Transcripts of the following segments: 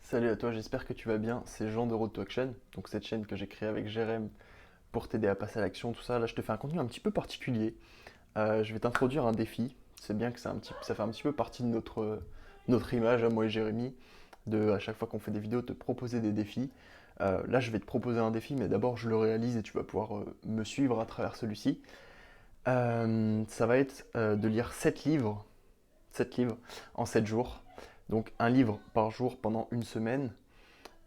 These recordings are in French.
Salut à toi, j'espère que tu vas bien. C'est Jean de Road to Action, donc cette chaîne que j'ai créée avec Jérém pour t'aider à passer à l'action, tout ça. Là, je te fais un contenu un petit peu particulier. Je vais t'introduire un défi. C'est bien que ça fait un petit peu partie de notre image, à moi et Jérémy, de à chaque fois qu'on fait des vidéos, te proposer des défis. Là, je vais te proposer un défi, mais d'abord, je le réalise et tu vas pouvoir me suivre à travers celui-ci. Ça va être de lire 7 livres en 7 jours. Donc un livre par jour pendant une semaine.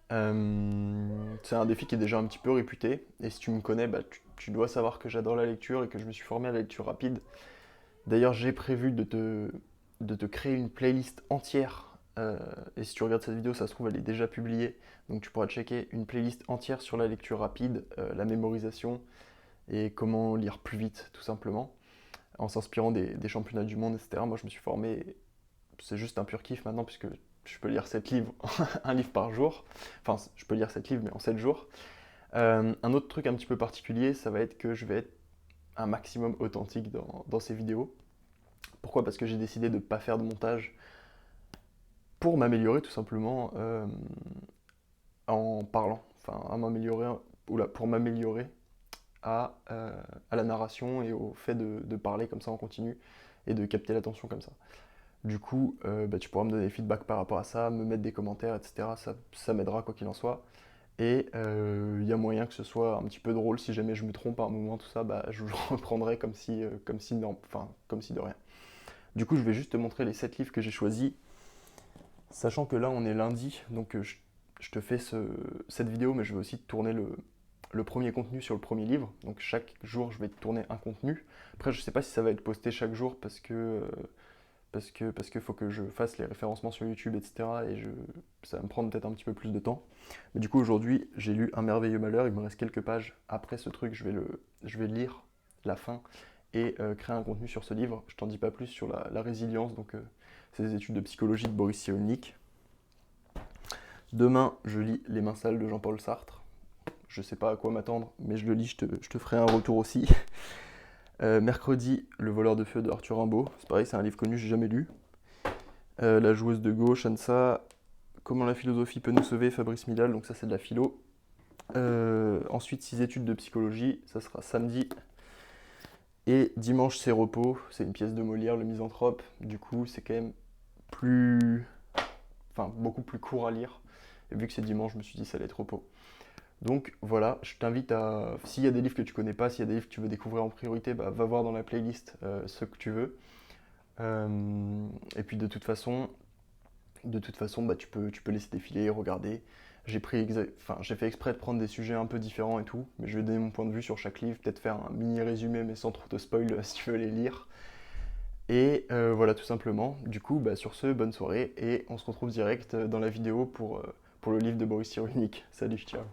C'est un défi qui est déjà un petit peu réputé. Et si tu me connais, bah, tu dois savoir que j'adore la lecture et que je me suis formé à la lecture rapide. D'ailleurs, j'ai prévu de te créer une playlist entière. Et si tu regardes cette vidéo, ça se trouve, elle est déjà publiée. Donc tu pourras checker une playlist entière sur la lecture rapide, la mémorisation et comment lire plus vite, tout simplement, en s'inspirant des championnats du monde, etc. Moi, je me suis formé, c'est juste un pur kiff maintenant, puisque je peux lire 7 livres, un livre par jour. Enfin, je peux lire 7 livres, mais en 7 jours. Un autre truc un petit peu particulier, ça va être que je vais être un maximum authentique dans ces vidéos. Pourquoi? Parce que j'ai décidé de ne pas faire de montage pour m'améliorer tout simplement en parlant. Enfin, à m'améliorer, oula, pour m'améliorer à la narration et au fait de parler comme ça en continu et de capter l'attention comme ça. Du coup, bah, tu pourras me donner des feedbacks par rapport à ça, me mettre des commentaires, etc. Ça m'aidera quoi qu'il en soit. Et il y a moyen que ce soit un petit peu drôle si jamais je me trompe à un moment, tout ça, bah, je le reprendrai comme si de rien. Du coup, je vais juste te montrer les 7 livres que j'ai choisis, sachant que là, on est lundi, donc je te fais cette vidéo, mais je vais aussi te tourner le premier contenu sur le premier livre. Donc chaque jour, je vais te tourner un contenu. Après, je sais pas si ça va être posté chaque jour parce que faut que je fasse les référencements sur YouTube, etc. Et ça va me prendre peut-être un petit peu plus de temps. Mais du coup, aujourd'hui, j'ai lu Un merveilleux malheur. Il me reste quelques pages. Après ce truc, je vais lire la fin et créer un contenu sur ce livre. Je t'en dis pas plus sur la résilience. Donc, c'est des études de psychologie de Boris Cyrulnik. Demain, je lis Les mains sales de Jean-Paul Sartre. Je sais pas à quoi m'attendre, mais je le lis. Je te ferai un retour aussi. Mercredi, Le voleur de feu de Arthur Rimbaud. C'est pareil, c'est un livre connu, j'ai jamais lu. La joueuse de gauche, Ansa. Comment la philosophie peut nous sauver, Fabrice Midal, donc ça c'est de la philo. Ensuite, 6 études de psychologie, ça sera samedi. Et dimanche, c'est repos, c'est une pièce de Molière, Le Misanthrope. Du coup, c'est quand même plus. Enfin, beaucoup plus court à lire. Et vu que c'est dimanche, je me suis dit ça allait être repos. Donc voilà, je t'invite à. S'il y a des livres que tu connais pas, s'il y a des livres que tu veux découvrir en priorité, bah, va voir dans la playlist ceux que tu veux. Et puis de toute façon, bah, tu peux laisser défiler, regarder. J'ai fait exprès de prendre des sujets un peu différents et tout, mais je vais donner mon point de vue sur chaque livre, peut-être faire un mini résumé, mais sans trop te spoil si tu veux les lire. Et voilà, tout simplement. Du coup, bah, sur ce, bonne soirée, et on se retrouve direct dans la vidéo pour le livre de Boris Cyrulnik. Salut, ciao.